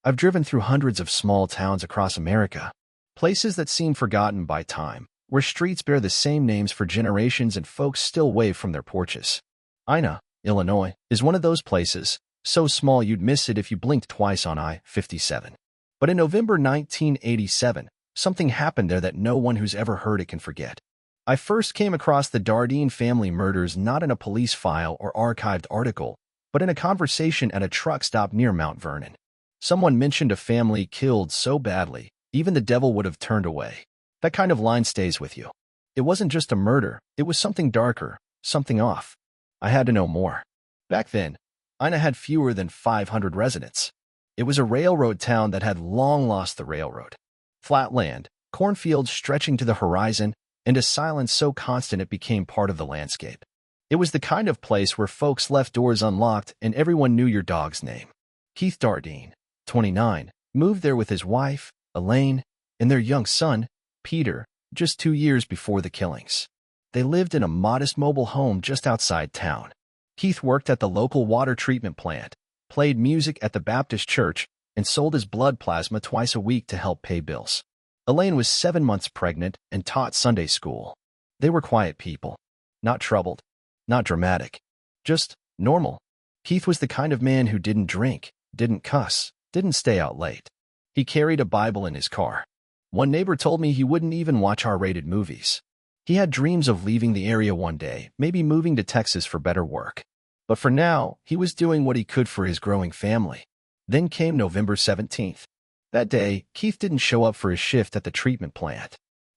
I've driven through hundreds of small towns across America, places that seem forgotten by time, where streets bear the same names for generations and folks still wave from their porches. Ina, Illinois, is one of those places, so small you'd miss it if you blinked twice on I-57. But in November 1987, something happened there that no one who's ever heard it can forget. I first came across the Dardeen family murders not in a police file or archived article, but in a conversation at a truck stop near Mount Vernon. Someone mentioned a family killed so badly, even the devil would have turned away. That kind of line stays with you. It wasn't just a murder, it was something darker, something off. I had to know more. Back then, Ina had fewer than 500 residents. It was a railroad town that had long lost the railroad. Flat land, cornfields stretching to the horizon, and a silence so constant it became part of the landscape. It was the kind of place where folks left doors unlocked and everyone knew your dog's name. Keith Dardeen, 29, moved there with his wife, Elaine, and their young son, Peter, just 2 years before the killings. They lived in a modest mobile home just outside town. Keith worked at the local water treatment plant, played music at the Baptist church, and sold his blood plasma twice a week to help pay bills. Elaine was 7 months pregnant and taught Sunday school. They were quiet people. Not troubled. Not dramatic. Just normal. Keith was the kind of man who didn't drink, didn't cuss, didn't stay out late. He carried a Bible in his car. One neighbor told me he wouldn't even watch R-rated movies. He had dreams of leaving the area one day, maybe moving to Texas for better work. But for now, he was doing what he could for his growing family. Then came November 17th. That day, Keith didn't show up for his shift at the treatment plant.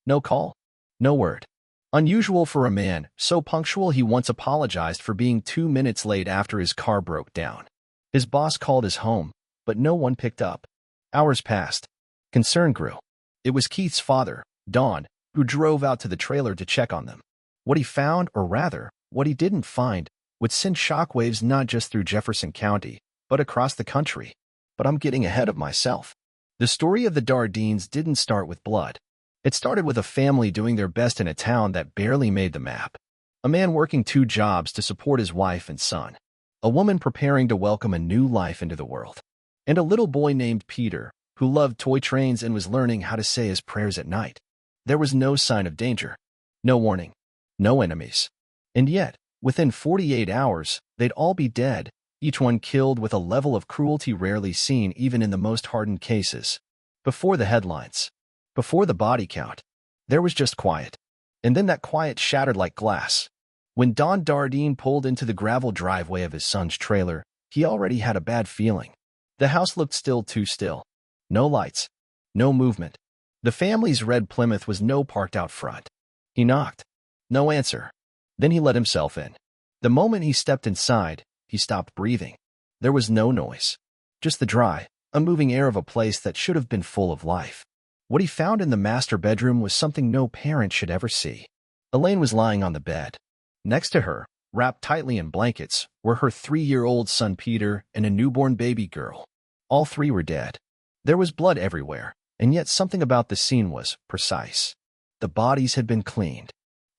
No call. No word. Unusual for a man, so punctual he once apologized for being 2 minutes late after his car broke down. His boss called his home, but no one picked up. Hours passed. Concern grew. It was Keith's father, Don, who drove out to the trailer to check on them. What he found, or rather, what he didn't find, would send shockwaves not just through Jefferson County, but across the country. But I'm getting ahead of myself. The story of the Dardeens didn't start with blood. It started with a family doing their best in a town that barely made the map. A man working 2 jobs to support his wife and son. A woman preparing to welcome a new life into the world. And a little boy named Peter, who loved toy trains and was learning how to say his prayers at night. There was no sign of danger. No warning. No enemies. And yet, within 48 hours, they'd all be dead, each one killed with a level of cruelty rarely seen even in the most hardened cases. Before the headlines. Before the body count. There was just quiet. And then that quiet shattered like glass. When Don Dardeen pulled into the gravel driveway of his son's trailer, he already had a bad feeling. The house looked still too still. No lights. No movement. The family's red Plymouth was parked out front. He knocked. No answer. Then he let himself in. The moment he stepped inside, he stopped breathing. There was no noise. Just the dry, unmoving air of a place that should have been full of life. What he found in the master bedroom was something no parent should ever see. Elaine was lying on the bed. Next to her, wrapped tightly in blankets, were her 3-year-old son Peter and a newborn baby girl. All 3 were dead. There was blood everywhere, and yet something about the scene was precise. The bodies had been cleaned,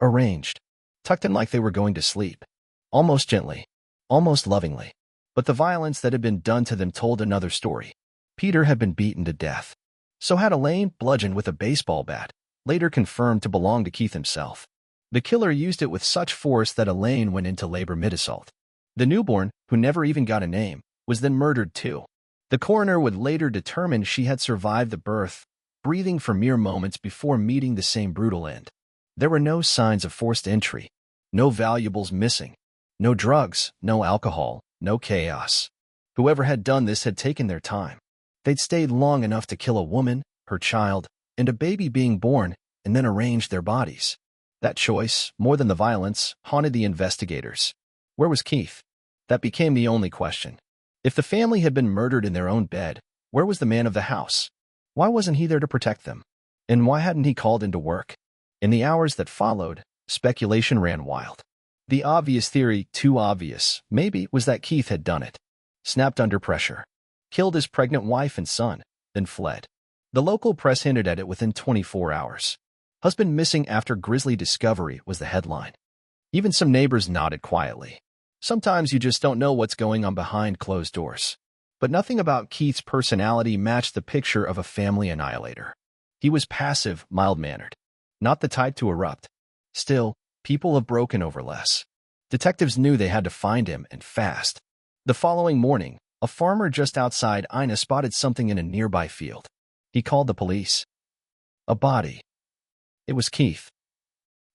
arranged, tucked in like they were going to sleep. Almost gently, almost lovingly. But the violence that had been done to them told another story. Peter had been beaten to death. So had Elaine, bludgeoned with a baseball bat, later confirmed to belong to Keith himself. The killer used it with such force that Elaine went into labor mid-assault. The newborn, who never even got a name, was then murdered too. The coroner would later determine she had survived the birth, breathing for mere moments before meeting the same brutal end. There were no signs of forced entry, no valuables missing, no drugs, no alcohol, no chaos. Whoever had done this had taken their time. They'd stayed long enough to kill a woman, her child, and a baby being born, and then arranged their bodies. That choice, more than the violence, haunted the investigators. Where was Keith? That became the only question. If the family had been murdered in their own bed, where was the man of the house? Why wasn't he there to protect them? And why hadn't he called into work? In the hours that followed, speculation ran wild. The obvious theory, too obvious, maybe, was that Keith had done it. Snapped under pressure. Killed his pregnant wife and son, then fled. The local press hinted at it within 24 hours. Husband missing after grisly discovery was the headline. Even some neighbors nodded quietly. Sometimes you just don't know what's going on behind closed doors. But nothing about Keith's personality matched the picture of a family annihilator. He was passive, mild-mannered, not the type to erupt. Still, people have broken over less. Detectives knew they had to find him, and fast. The following morning, a farmer just outside Ina spotted something in a nearby field. He called the police. A body. It was Keith.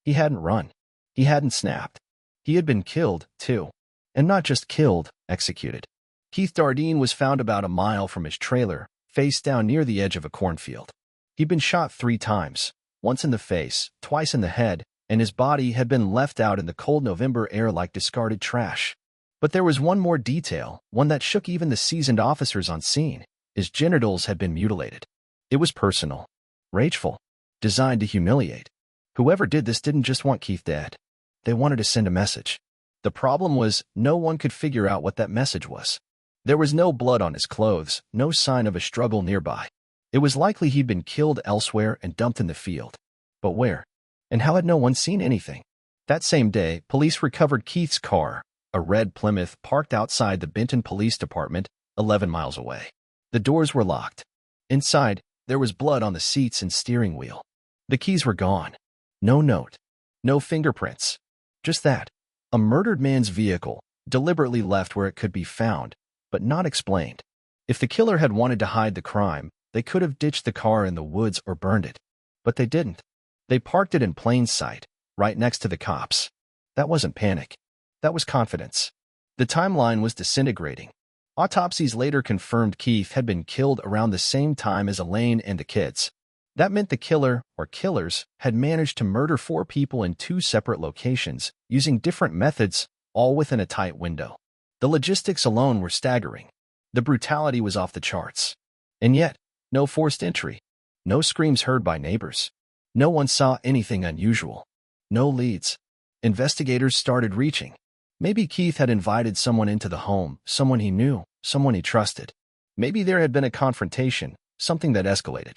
He hadn't run. He hadn't snapped. He had been killed, too. And not just killed, executed. Keith Dardeen was found about a mile from his trailer, face down near the edge of a cornfield. He'd been shot 3 times, once in the face, twice in the head, and his body had been left out in the cold November air like discarded trash. But there was one more detail, one that shook even the seasoned officers on scene. His genitals had been mutilated. It was personal, rageful, designed to humiliate. Whoever did this didn't just want Keith dead. They wanted to send a message. The problem was, no one could figure out what that message was. There was no blood on his clothes, no sign of a struggle nearby. It was likely he'd been killed elsewhere and dumped in the field. But where? And how had no one seen anything? That same day, police recovered Keith's car, a red Plymouth parked outside the Benton Police Department, 11 miles away. The doors were locked. Inside, there was blood on the seats and steering wheel. The keys were gone. No note. No fingerprints. Just that. A murdered man's vehicle, deliberately left where it could be found, but not explained. If the killer had wanted to hide the crime, they could have ditched the car in the woods or burned it. But they didn't. They parked it in plain sight, right next to the cops. That wasn't panic. That was confidence. The timeline was disintegrating. Autopsies later confirmed Keith had been killed around the same time as Elaine and the kids. That meant the killer, or killers, had managed to murder 4 people in 2 separate locations, using different methods, all within a tight window. The logistics alone were staggering. The brutality was off the charts. And yet, no forced entry. No screams heard by neighbors. No one saw anything unusual. No leads. Investigators started reaching. Maybe Keith had invited someone into the home, someone he knew, someone he trusted. Maybe there had been a confrontation, something that escalated.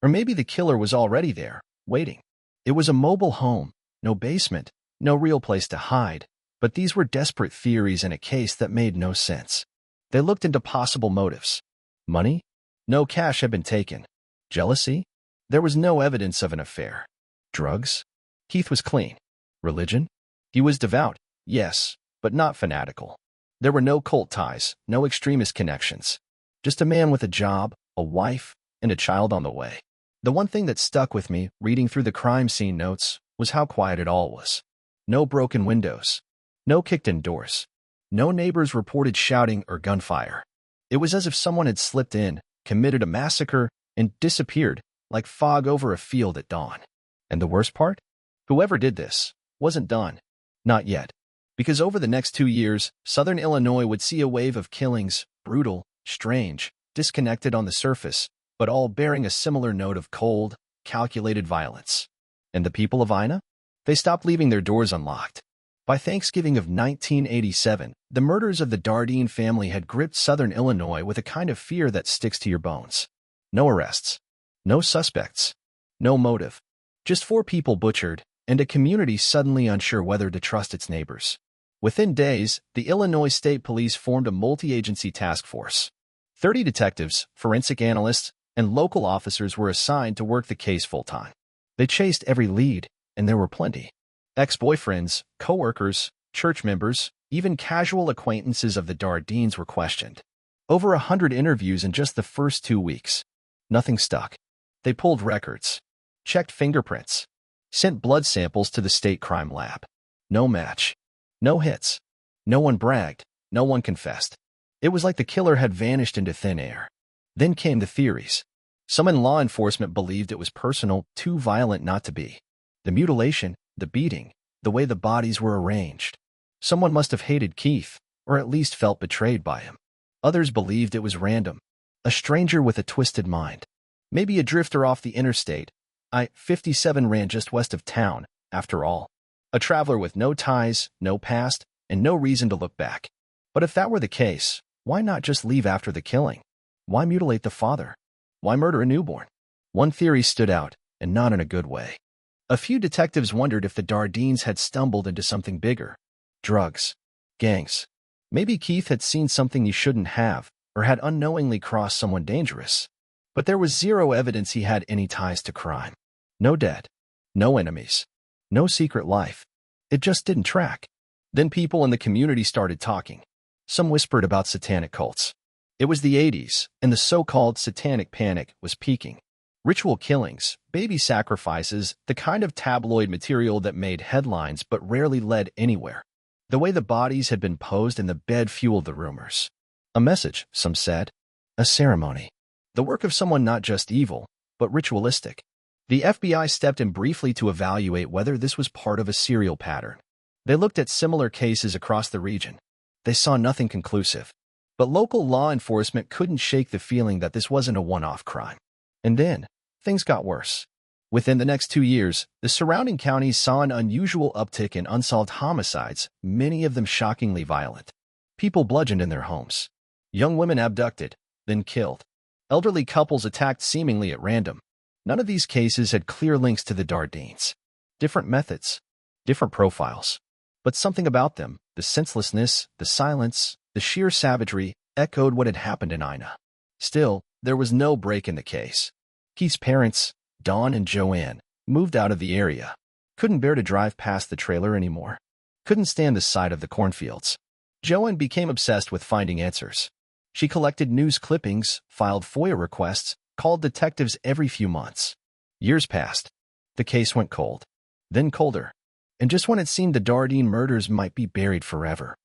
Or maybe the killer was already there, waiting. It was a mobile home, no basement, no real place to hide, but these were desperate theories in a case that made no sense. They looked into possible motives. Money? No cash had been taken. Jealousy? There was no evidence of an affair. Drugs? Keith was clean. Religion? He was devout, yes, but not fanatical. There were no cult ties, no extremist connections. Just a man with a job, a wife, and a child on the way. The one thing that stuck with me, reading through the crime scene notes, was how quiet it all was. No broken windows. No kicked-in doors. No neighbors reported shouting or gunfire. It was as if someone had slipped in, committed a massacre, and disappeared, like fog over a field at dawn. And the worst part? Whoever did this wasn't done. Not yet. Because over the next 2 years, Southern Illinois would see a wave of killings, brutal, strange, disconnected on the surface, but all bearing a similar note of cold, calculated violence. And the people of Ina? They stopped leaving their doors unlocked. By Thanksgiving of 1987, the murders of the Dardeen family had gripped Southern Illinois with a kind of fear that sticks to your bones. No arrests. No suspects. No motive. Just 4 people butchered, and a community suddenly unsure whether to trust its neighbors. Within days, the Illinois State Police formed a multi-agency task force. 30 detectives, forensic analysts, and local officers were assigned to work the case full-time. They chased every lead, and there were plenty. Ex-boyfriends, co-workers, church members, even casual acquaintances of the Dardeens were questioned. Over 100 interviews in just the first 2 weeks. Nothing stuck. They pulled records, checked fingerprints, sent blood samples to the state crime lab. No match. No hits. No one bragged. No one confessed. It was like the killer had vanished into thin air. Then came the theories. Some in law enforcement believed it was personal, too violent not to be. The mutilation, the beating, the way the bodies were arranged. Someone must have hated Keith, or at least felt betrayed by him. Others believed it was random. A stranger with a twisted mind. Maybe a drifter off the interstate. I-57 ran just west of town, after all. A traveler with no ties, no past, and no reason to look back. But if that were the case, why not just leave after the killing? Why mutilate the father? Why murder a newborn? One theory stood out, and not in a good way. A few detectives wondered if the Dardeens had stumbled into something bigger. Drugs. Gangs. Maybe Keith had seen something he shouldn't have, or had unknowingly crossed someone dangerous. But there was zero evidence he had any ties to crime. No debt, no enemies, no secret life. It just didn't track. Then people in the community started talking. Some whispered about satanic cults. It was the 80s, and the so-called satanic panic was peaking. Ritual killings, baby sacrifices, the kind of tabloid material that made headlines but rarely led anywhere. The way the bodies had been posed in the bed fueled the rumors. A message, some said. A ceremony. The work of someone not just evil, but ritualistic. The FBI stepped in briefly to evaluate whether this was part of a serial pattern. They looked at similar cases across the region. They saw nothing conclusive. But local law enforcement couldn't shake the feeling that this wasn't a one-off crime. And then, things got worse. Within the next 2 years, the surrounding counties saw an unusual uptick in unsolved homicides, many of them shockingly violent. People bludgeoned in their homes. Young women abducted, then killed. Elderly couples attacked seemingly at random. None of these cases had clear links to the Dardeens. Different methods, different profiles. But something about them, the senselessness, the silence, the sheer savagery, echoed what had happened in Ina. Still, there was no break in the case. Keith's parents, Dawn and Joanne, moved out of the area. Couldn't bear to drive past the trailer anymore. Couldn't stand the sight of the cornfields. Joanne became obsessed with finding answers. She collected news clippings, filed FOIA requests, called detectives every few months. Years passed. The case went cold. Then colder. And just when it seemed the Dardeen murders might be buried forever,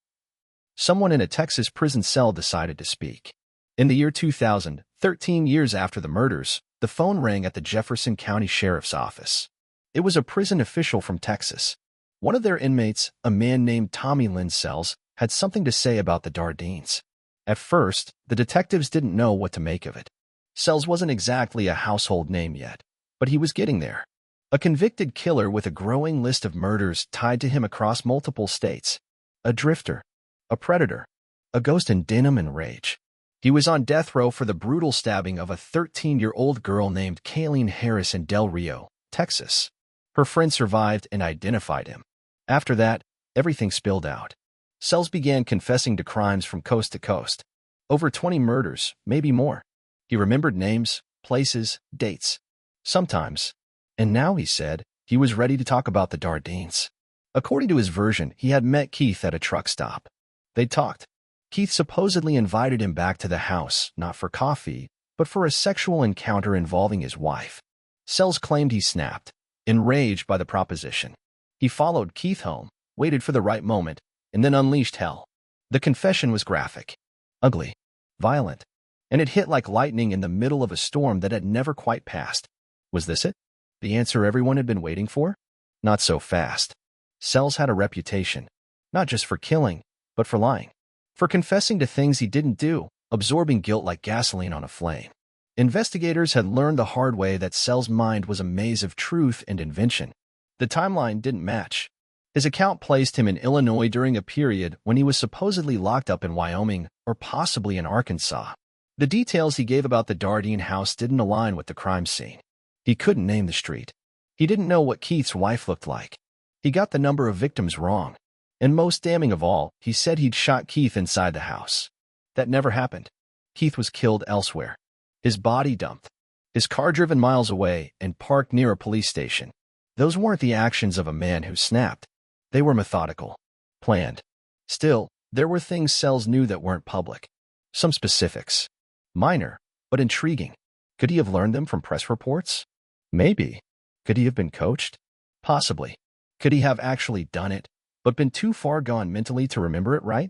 someone in a Texas prison cell decided to speak. In the year 2000, 13 years after the murders, the phone rang at the Jefferson County Sheriff's Office. It was a prison official from Texas. One of their inmates, a man named Tommy Linsells, had something to say about the Dardeens. At first, the detectives didn't know what to make of it. Sells wasn't exactly a household name yet, but he was getting there. A convicted killer with a growing list of murders tied to him across multiple states. A drifter. A predator. A ghost in denim and rage. He was on death row for the brutal stabbing of a 13-year-old girl named Kayleen Harris in Del Rio, Texas. Her friend survived and identified him. After that, everything spilled out. Sells began confessing to crimes from coast to coast. Over 20 murders, maybe more. He remembered names, places, dates. Sometimes. And now, he said, he was ready to talk about the Dardeens. According to his version, he had met Keith at a truck stop. They talked. Keith supposedly invited him back to the house, not for coffee, but for a sexual encounter involving his wife. Sells claimed he snapped, enraged by the proposition. He followed Keith home, waited for the right moment, and then unleashed hell. The confession was graphic, ugly, violent, and it hit like lightning in the middle of a storm that had never quite passed. Was this it? The answer everyone had been waiting for? Not so fast. Sells had a reputation, not just for killing, but for lying. For confessing to things he didn't do, absorbing guilt like gasoline on a flame. Investigators had learned the hard way that Sells' mind was a maze of truth and invention. The timeline didn't match. His account placed him in Illinois during a period when he was supposedly locked up in Wyoming or possibly in Arkansas. The details he gave about the Dardeen house didn't align with the crime scene. He couldn't name the street. He didn't know what Keith's wife looked like. He got the number of victims wrong. And most damning of all, he said he'd shot Keith inside the house. That never happened. Keith was killed elsewhere. His body dumped. His car driven miles away and parked near a police station. Those weren't the actions of a man who snapped. They were methodical. Planned. Still, there were things Sells knew that weren't public. Some specifics. Minor, but intriguing. Could he have learned them from press reports? Maybe. Could he have been coached? Possibly. Could he have actually done it, but been too far gone mentally to remember it right?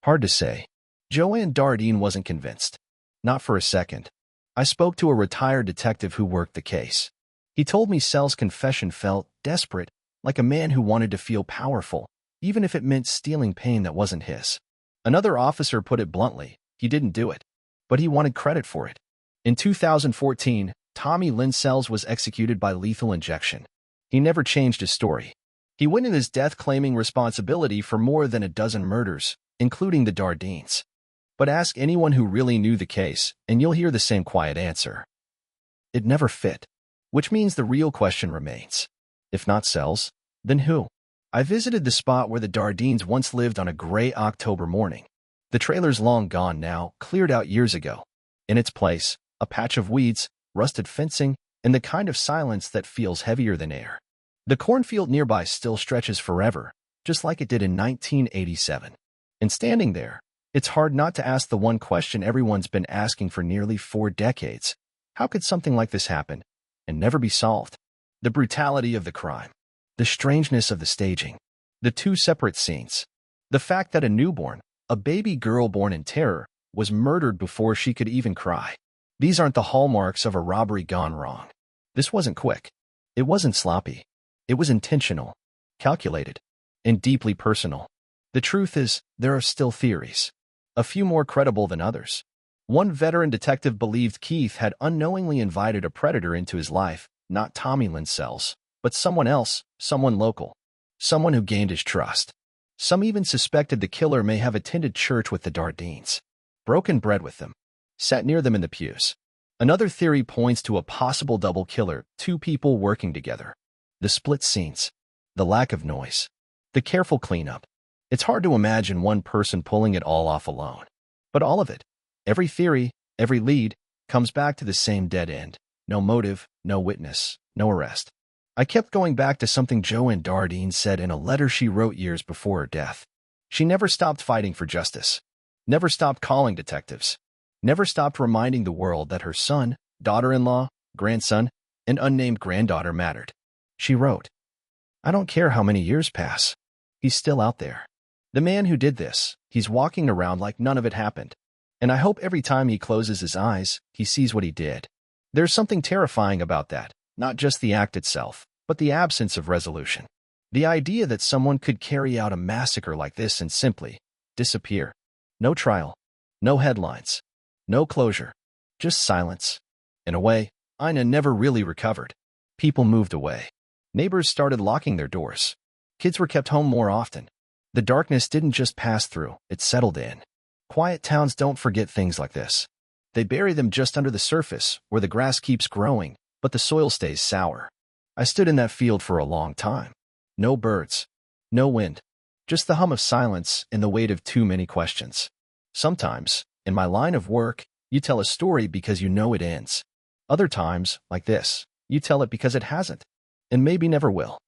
Hard to say. Joanne Dardeen wasn't convinced. Not for a second. I spoke to a retired detective who worked the case. He told me Sells' confession felt desperate, like a man who wanted to feel powerful, even if it meant stealing pain that wasn't his. Another officer put it bluntly, he didn't do it, but he wanted credit for it. In 2014, Tommy Linsells was executed by lethal injection. He never changed his story. He went in his death claiming responsibility for more than a dozen murders, including the Dardeens. But ask anyone who really knew the case, and you'll hear the same quiet answer. It never fit. Which means the real question remains. If not Sells, then who? I visited the spot where the Dardeens once lived on a gray October morning. The trailer's long gone now, cleared out years ago. In its place, a patch of weeds, rusted fencing, and the kind of silence that feels heavier than air. The cornfield nearby still stretches forever, just like it did in 1987. And standing there, it's hard not to ask the one question everyone's been asking for nearly 4 decades. How could something like this happen and never be solved? The brutality of the crime, the strangeness of the staging, the 2 separate scenes, the fact that a newborn, a baby girl born in terror, was murdered before she could even cry. These aren't the hallmarks of a robbery gone wrong. This wasn't quick. It wasn't sloppy. It was intentional, calculated, and deeply personal. The truth is, there are still theories, a few more credible than others. One veteran detective believed Keith had unknowingly invited a predator into his life, not Tommy Linsells, but someone else, someone local, someone who gained his trust. Some even suspected the killer may have attended church with the Dardeens, broken bread with them, sat near them in the pews. Another theory points to a possible double killer, 2 people working together. The split scenes, the lack of noise, the careful cleanup. It's hard to imagine one person pulling it all off alone. But all of it, every theory, every lead, comes back to the same dead end. No motive, no witness, no arrest. I kept going back to something Joanne Dardeen said in a letter she wrote years before her death. She never stopped fighting for justice, never stopped calling detectives, never stopped reminding the world that her son, daughter-in-law, grandson, and unnamed granddaughter mattered. She wrote, "I don't care how many years pass. He's still out there. The man who did this, he's walking around like none of it happened. And I hope every time he closes his eyes, he sees what he did." There's something terrifying about that, not just the act itself, but the absence of resolution. The idea that someone could carry out a massacre like this and simply disappear. No trial, no headlines, no closure, just silence. In a way, Ina never really recovered. People moved away. Neighbors started locking their doors. Kids were kept home more often. The darkness didn't just pass through, it settled in. Quiet towns don't forget things like this. They bury them just under the surface, where the grass keeps growing, but the soil stays sour. I stood in that field for a long time. No birds, no wind, just the hum of silence and the weight of too many questions. Sometimes, in my line of work, you tell a story because you know it ends. Other times, like this, you tell it because it hasn't, and maybe never will.